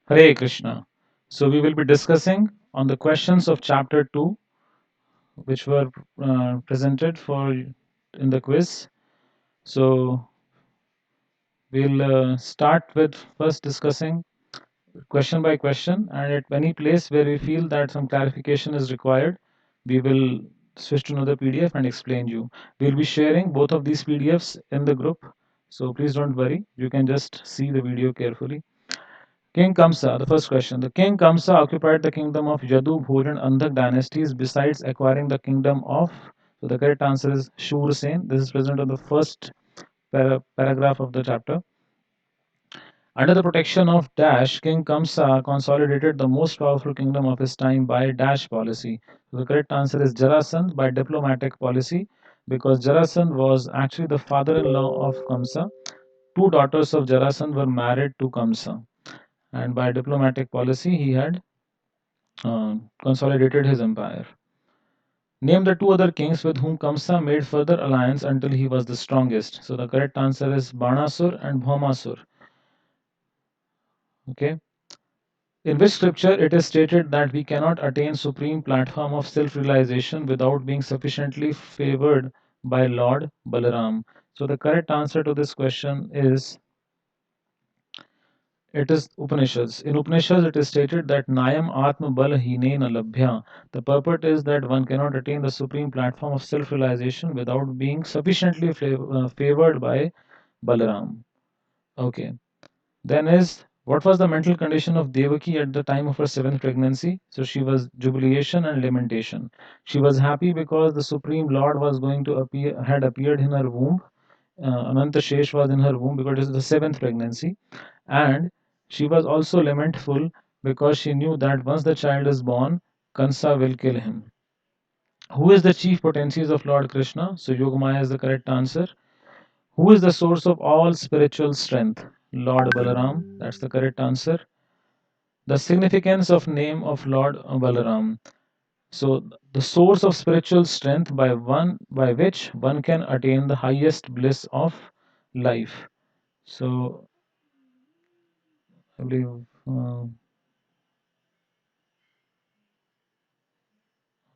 Hare Krishna. So we will be discussing on the questions of chapter 2 which were presented for in the quiz. So we'll start with first discussing question by question, and at any place where we feel that some clarification is required, we will switch to another PDF and explain you. We'll be sharing both of these PDFs in the group, so please don't worry. You can just see the video carefully. King Kamsa, the first question. The King Kamsa occupied the kingdom of Yadu, Bhur, and Andhak dynasties besides acquiring the kingdom of. So the correct answer is Shursen. This is present on the first paragraph of the chapter. Under the protection of Dash, King Kamsa consolidated the most powerful kingdom of his time by Dash policy. So the correct answer is Jarasandh by diplomatic policy, because Jarasandh was actually the father-in-law of Kamsa. Two daughters of Jarasandh were married to Kamsa, and by diplomatic policy he had consolidated his empire. Name the two other kings with whom Kamsa made further alliance until he was the strongest. So the correct answer is Banasur and Bhaumasur. Okay. In which scripture it is stated that we cannot attain supreme platform of self-realization without being sufficiently favored by Lord Balaram? So the correct answer to this question is it is Upanishads. In Upanishads, it is stated that Nayam Atma Bal Hinena Labhya. The purport is that one cannot attain the supreme platform of self realization without being sufficiently favored by Balaram. Okay. Then is what was the mental condition of Devaki at the time of her seventh pregnancy? So she was jubilation and lamentation. She was happy because the Supreme Lord was going to appear, had appeared in her womb. Ananta Shesh was in her womb because it is the seventh pregnancy, and she was also lamentful because she knew that once the child is born, Kansa will kill him. Who is the chief potencies of Lord Krishna? So Yogamaya is the correct answer. Who is the source of all spiritual strength? Lord Balaram. That's the correct answer. The significance of name of Lord Balaram. So the source of spiritual strength by which one can attain the highest bliss of life. So I believe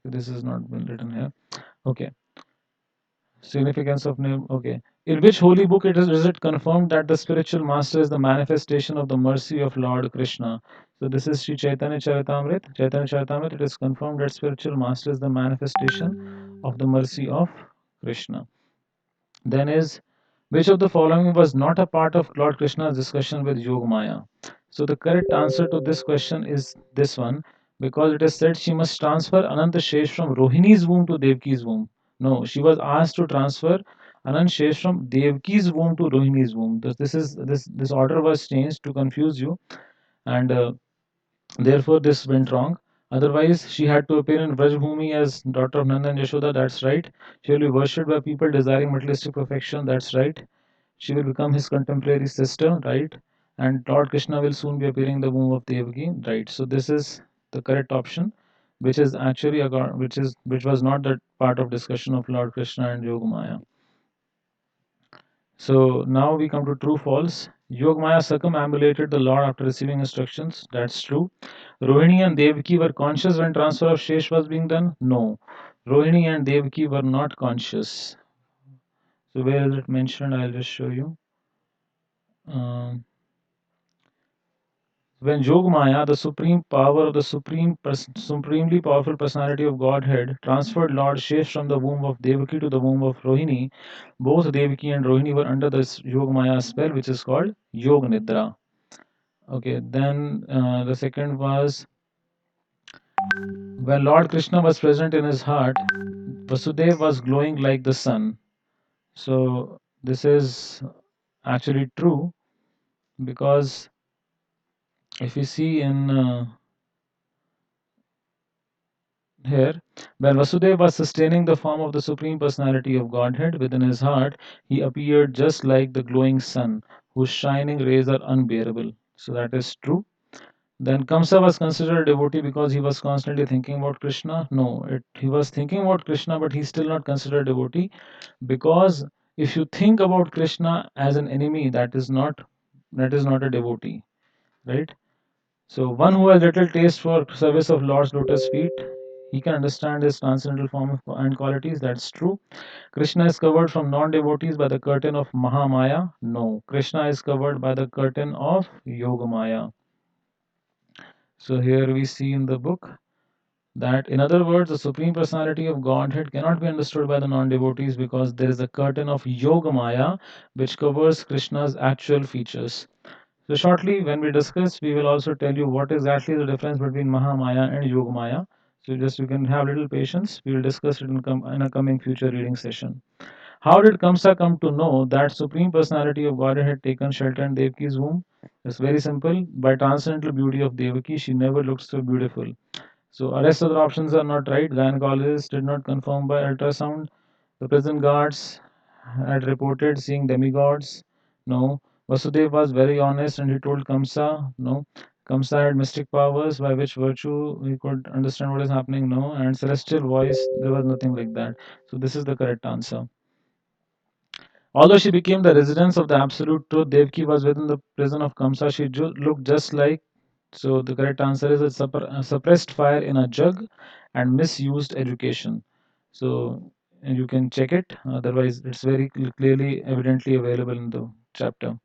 this has not been written here. Okay. Significance of name. Okay. In which holy book is it confirmed that the spiritual master is the manifestation of the mercy of Lord Krishna? So this is Sri Chaitanya Charitamrita. Chaitanya Charitamrita. It is confirmed that spiritual master is the manifestation of the mercy of Krishna. Then is which of the following was not a part of Lord Krishna's discussion with Yogamaya? So the correct answer to this question is this one, because it is said she must transfer Ananta Shesh from Rohini's womb to Devki's womb. No, she was asked to transfer Anant Shesh from Devki's womb to Rohini's womb. This order was changed to confuse you, and therefore this went wrong. Otherwise, she had to appear in Vrajbhumi as daughter of Nanda and Yashoda. That's right. She will be worshipped by people desiring materialistic perfection. That's right. She will become his contemporary sister, right? And Lord Krishna will soon be appearing in the womb of Devaki, right? So this is the correct option, which is actually which was not that part of discussion of Lord Krishna and Yogamaya. So now we come to true false. Yogamaya circumambulated the Lord after receiving instructions. That's true. Rohini and Devaki were conscious when transfer of Shesh was being done. No, Rohini and Devaki were not conscious. So where is it mentioned? I'll just show you. Um, When Yogamaya, the supreme power of the supremely powerful personality of Godhead, transferred Lord Shesh from the womb of Devaki to the womb of Rohini, both Devaki and Rohini were under this Yogamaya spell, which is called Yog Nidra. Okay, then the second was when Lord Krishna was present in his heart, Vasudev was glowing like the sun. So this is actually true, because if you see in here, when Vasudeva was sustaining the form of the Supreme Personality of Godhead within his heart, he appeared just like the glowing sun, whose shining rays are unbearable. So that is true. Then Kamsa was considered a devotee because he was constantly thinking about Krishna. No, he was thinking about Krishna, but he's still not considered a devotee, because if you think about Krishna as an enemy, that is not a devotee, right? So one who has little taste for service of Lord's lotus feet, he can understand his transcendental form and qualities. That's true. Krishna is covered from non-devotees by the curtain of Mahamaya. No, Krishna is covered by the curtain of Yogamaya. So here we see in the book that, in other words, the Supreme Personality of Godhead cannot be understood by the non-devotees because there is a curtain of Yogamaya which covers Krishna's actual features. So shortly, when we discuss, we will also tell you what exactly the difference between Mahamaya and Yogamaya. So just you can have little patience. We will discuss it in a coming future reading session. How did Kamsa come to know that Supreme Personality of Godhead had taken shelter in Devaki's womb? It's very simple. By transcendental beauty of Devaki, she never looked so beautiful. So rest of the options are not right. Gynecologists did not confirm by ultrasound. The prison guards had reported seeing demigods. No. Vasudev was very honest and he told Kamsa. No. Kamsa had mystic powers by which virtue he could understand what is happening. No. And celestial voice, there was nothing like that. So this is the correct answer. Although she became the residence of the absolute truth, Devki was within the prison of Kamsa. She looked just like. So the correct answer is a suppressed fire in a jug and misused education. So you can check it. Otherwise, it's very clearly, evidently available in the chapter.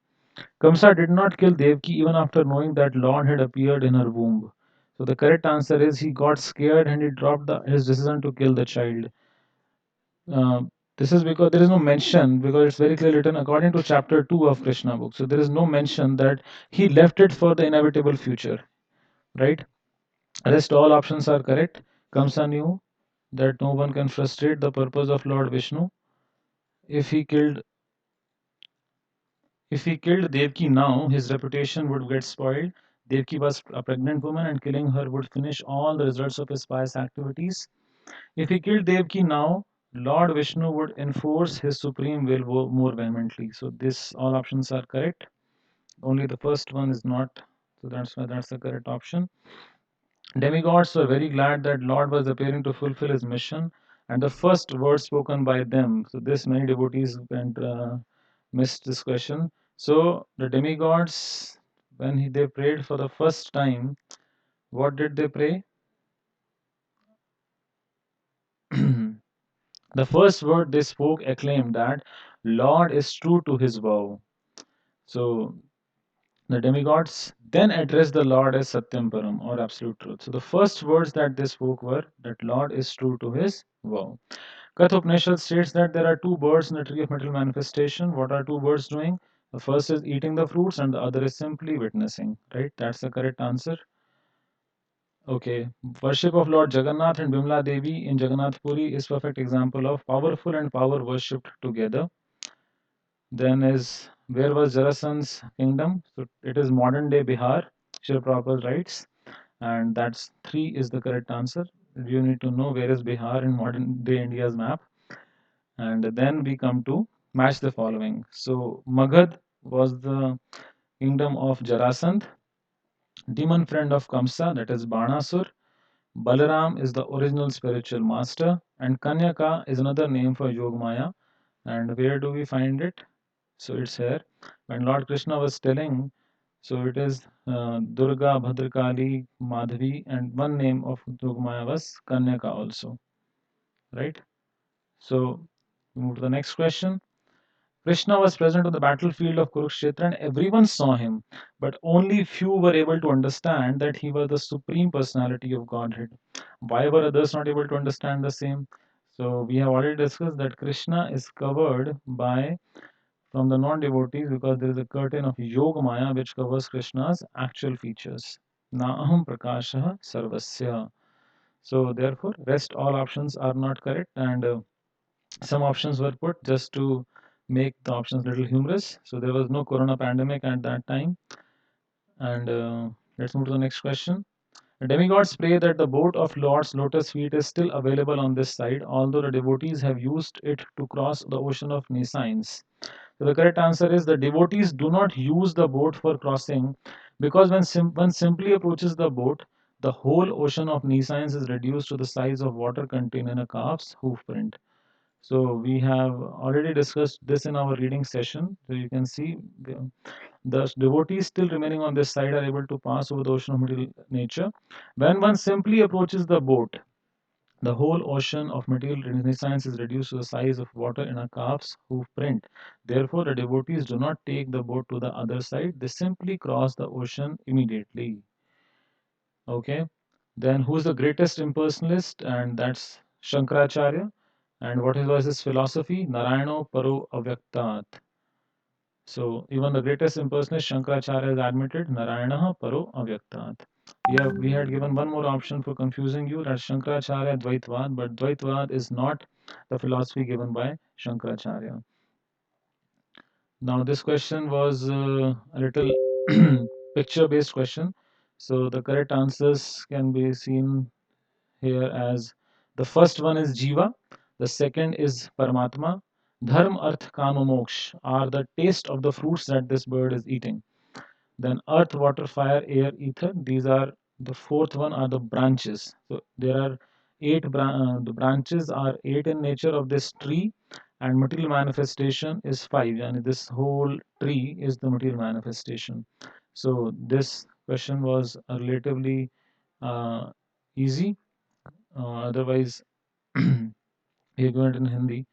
Kamsa did not kill Devki even after knowing that Lord had appeared in her womb. So the correct answer is he got scared and he dropped his decision to kill the child. Uh, this is because there is no mention, because it's very clearly written according to chapter 2 of Krishna book. So there is no mention that he left it for the inevitable future, right? Rest all options are correct. Kamsa knew that no one can frustrate the purpose of Lord Vishnu. If he killed if he killed Devki now, his reputation would get spoiled. Devki was a pregnant woman and killing her would finish all the results of his pious activities. If he killed Devki now, Lord Vishnu would enforce his supreme will more vehemently. So this all options are correct. Only the first one is not. So that's why that's the correct option. Demigods were very glad that Lord was appearing to fulfill his mission, and the first word spoken by them. So this many devotees went missed this question. So the demigods, when they prayed for the first time, what did they pray? The first word they spoke acclaimed that Lord is true to his vow. So the demigods then addressed the Lord as Satyam Param or absolute truth. So the first words that they spoke were that Lord is true to his vow. Katha Upanishad states that there are two birds in the tree of material manifestation. What are two birds doing? The first is eating the fruits and the other is simply witnessing. Right? That's the correct answer. Okay. Worship of Lord Jagannath and Bimla Devi in Jagannath Puri is perfect example of powerful and power worshipped together. Then is where was Jarasandh's kingdom? So it is modern day Bihar. Srila Prabhupada writes, and that's three is the correct answer. You need to know where is Bihar in modern day India's map. And then we come to match the following. So Magad was the kingdom of Jarasandh, demon friend of Kamsa, that is Banasur. Balaram is the original spiritual master, and Kanyaka is another name for Yogamaya. And where do we find it? So it's here. When Lord Krishna was telling, so it is Durga, Bhadrakali, Madhavi, and one name of Yogamaya was Kanyaka also, right? So we move to the next question. Krishna was present on the battlefield of Kurukshetra and everyone saw him, but only few were able to understand that he was the supreme personality of Godhead. Why were others not able to understand the same? So we have already discussed that Krishna is covered by from the non-devotees because there is a curtain of Yogamaya which covers Krishna's actual features. Na aham prakashah sarvasya. So therefore, rest all options are not correct and some options were put just to make the options a little humorous. So there was no corona pandemic at that time. And let's move to the next question. The demigods pray that the boat of Lord's lotus feet is still available on this side, although the devotees have used it to cross the ocean of nescience. So the correct answer is the devotees do not use the boat for crossing because when one simply approaches the boat, the whole ocean of nescience is reduced to the size of water contained in a calf's hoof print. So we have already discussed this in our reading session. So you can see the devotees still remaining on this side are able to pass over the ocean of material nature. When one simply approaches the boat, the whole ocean of material renaissance is reduced to the size of water in a calf's hoof print. Therefore, the devotees do not take the boat to the other side, they simply cross the ocean immediately. Okay, then who's the greatest impersonalist? And that's Shankaracharya. And what was his philosophy? Narayano Paro Avyaktat. So even the greatest impersonalist Shankaracharya has admitted Narayana Paro Avyaktat. We had given one more option for confusing you, that's Shankaracharya Dvaitvad, but Dvaitvad is not the philosophy given by Shankaracharya. Now this question was a little picture based question. So the correct answers can be seen here as the first one is Jiva, the second is Paramatma. Dharma, Arth, Kama, Moksha are the taste of the fruits that this bird is eating. Then earth, water, fire, air, ether. These are the fourth one are the branches. So there are the branches are eight in nature of this tree, and material manifestation is five. And this whole tree is the material manifestation. So this question was relatively uh, easy. Otherwise, we're going in Hindi,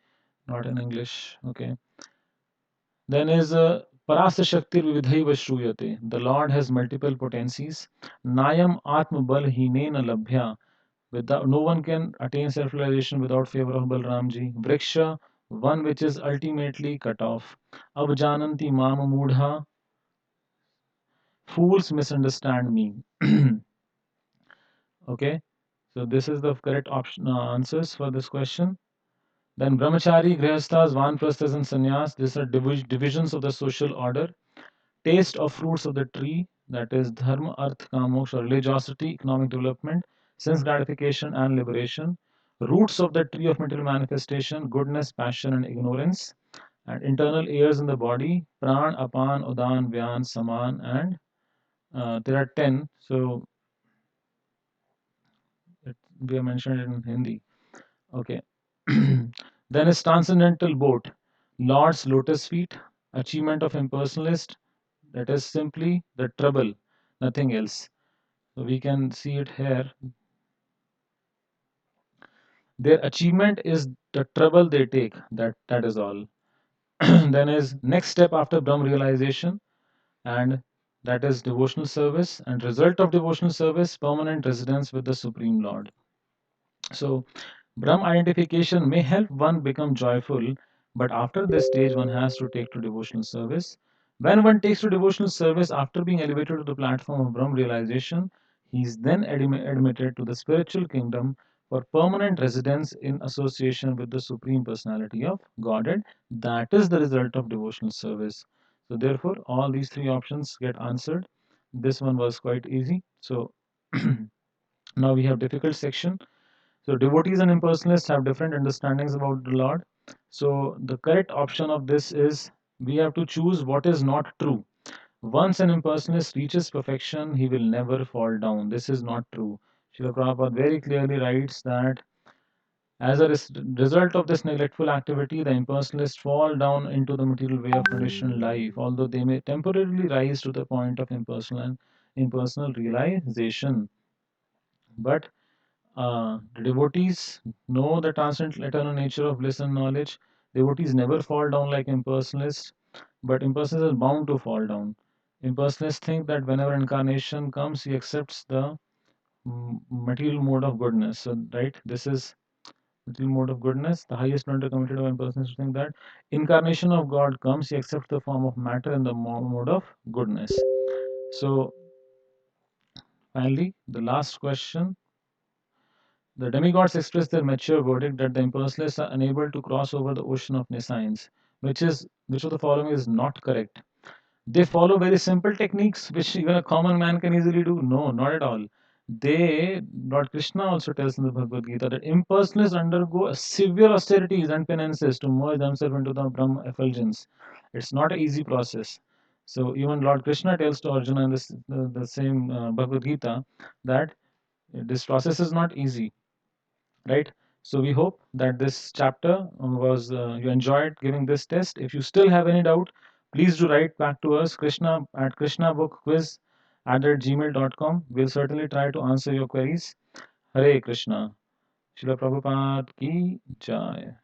not in English. Okay. Then is Parasa Shakti Vividhaiva Shruyate. The Lord has multiple potencies. Nayam Atma Bal Hinena Labhya. Without, no one can attain self realization without favor of Balramji. Vriksha, one which is ultimately cut off. Avjananti Mama Mudha. Fools misunderstand me. Okay, so this is the correct option answers for this question. Then Brahmachari, Grihasthas, Vanprasthas, and Sannyas. These are divisions of the social order. Taste of fruits of the tree, that is dharma, arth, kama, moksha, religiosity, economic development, sense gratification, and liberation. Roots of the tree of material manifestation, goodness, passion, and ignorance. And internal ears in the body, pran, apan, udan, vyan, saman, and there are 10. So we have mentioned it in Hindi. Okay. Then is transcendental boat, Lord's lotus feet, achievement of impersonalist, that is simply the trouble, nothing else. So we can see it here. Their achievement is the trouble they take. That is all. Then is next step after Brahm realization, and that is devotional service. And result of devotional service, permanent residence with the Supreme Lord. So Brahm identification may help one become joyful, but after this stage, one has to take to devotional service. When one takes to devotional service after being elevated to the platform of Brahm realization, he is then admitted to the spiritual kingdom for permanent residence in association with the Supreme Personality of Godhead. That is the result of devotional service. So, therefore, all these three options get answered. This one was quite easy. So, now we have difficult section. So devotees and impersonalists have different understandings about the Lord. So the correct option of this is we have to choose what is not true. Once an impersonalist reaches perfection, he will never fall down. This is not true. Srila Prabhupada very clearly writes that as a result of this neglectful activity, the impersonalists fall down into the material way of conditioned life, although they may temporarily rise to the point of impersonal realization. But the devotees know the transcendental eternal nature of bliss and knowledge. Devotees never fall down like impersonalists, but impersonalists are bound to fall down. Impersonalists think that whenever incarnation comes, he accepts the material mode of goodness. So, right, this is material mode of goodness. The highest blunder committed by impersonalists think that incarnation of God comes, he accepts the form of matter in the mode of goodness. So, finally, the last question. The demigods express their mature verdict that the impersonalists are unable to cross over the ocean of nescience, which of the following is not correct. They follow very simple techniques which even a common man can easily do. No, not at all. Lord Krishna also tells in the Bhagavad Gita that impersonalists undergo severe austerities and penances to merge themselves into the Brahma effulgence. It's not an easy process. So even Lord Krishna tells to Arjuna in the same Bhagavad Gita that this process is not easy, right? So we hope that this chapter was you enjoyed giving this test. If you still have any doubt, please do write back to us, Krishna at krishnabookquiz@gmail.com. We'll certainly try to answer your queries. Hare Krishna. Srila Prabhupada ki jai.